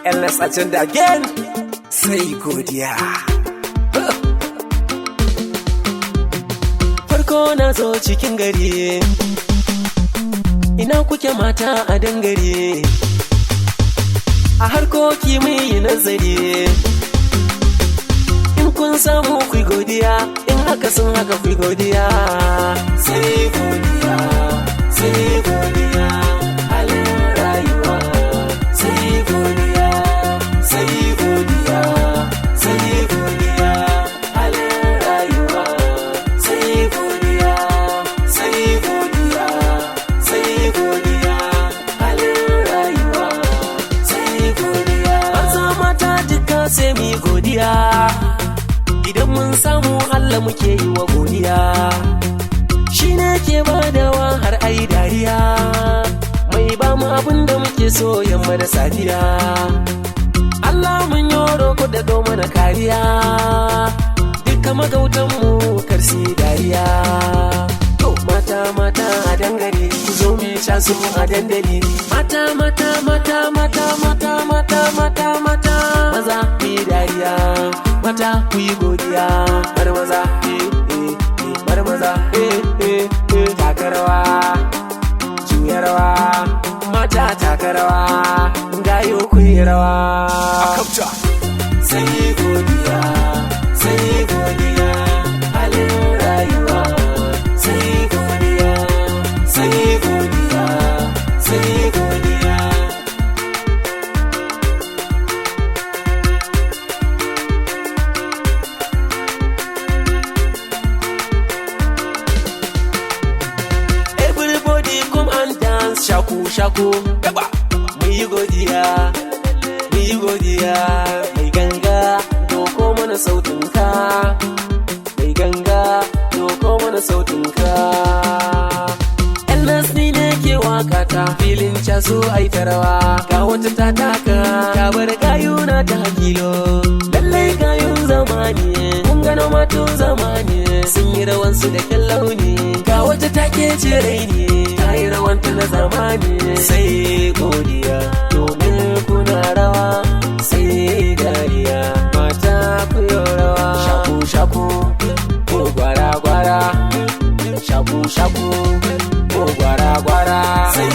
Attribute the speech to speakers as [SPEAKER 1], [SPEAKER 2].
[SPEAKER 1] And let's agenda again. Sai godiya.
[SPEAKER 2] Farko na zo cikin gari, ina kuke mata a dangare, a harkoki mai yi nazari. In kun samu ku godiya, in haka sun haka ku godiya. Sai godiya, sai godiya, halin rayuwa. Sai godiya, sai godiya, sai godiya, halin rayuwa. Sai godiya, sai godiya, sai godiya, halin rayuwa. Sai godiya. Maza mata duka sai mu godiya. Idan mun samu Allah muke yi wa godiya, shi ne ke badawa har ai dariya, mai ba mu abin da muke so yamma da safiya. Allah mun yi roƙo da do mana kariya, duka magautanmu karsi dariya. To mata mata a dangare, ku zo mu sha su a dandali. Mata mata mata mata mata mata mata mata, maza ku yi dariya, mata ku yi godiya. Bar maza bar maza taka rawa, juya rawa, mata taka rawa, gayo ku yi rawa.
[SPEAKER 1] Akabta.
[SPEAKER 2] Sai godiya, sai godiya, halin rayuwa. Sai godiya, sai godiya, sai godiya. Everybody come and dance, shaku shaku. Mu yi godiya, mu yi godiya. Mai ganga doko mana sautinka, mai ganga doko mana sautinka. Elnas ni ne ke wakata, filin casu ai tarawa. Ga wata ta taka, ta bar gayuna ta hakilo. Lallai gayun zamani, kun gano matun zamani, sun yi rawansu da kyan launi. Ga wata take ce raini, ta yi rawanta na zamani. Sai godiya, domin kuna rawa. Sai dariya, mata ku yi rawa. Shaku shaku, ko gwara gwara. Shaku shaku, ko gwara gwara. Sai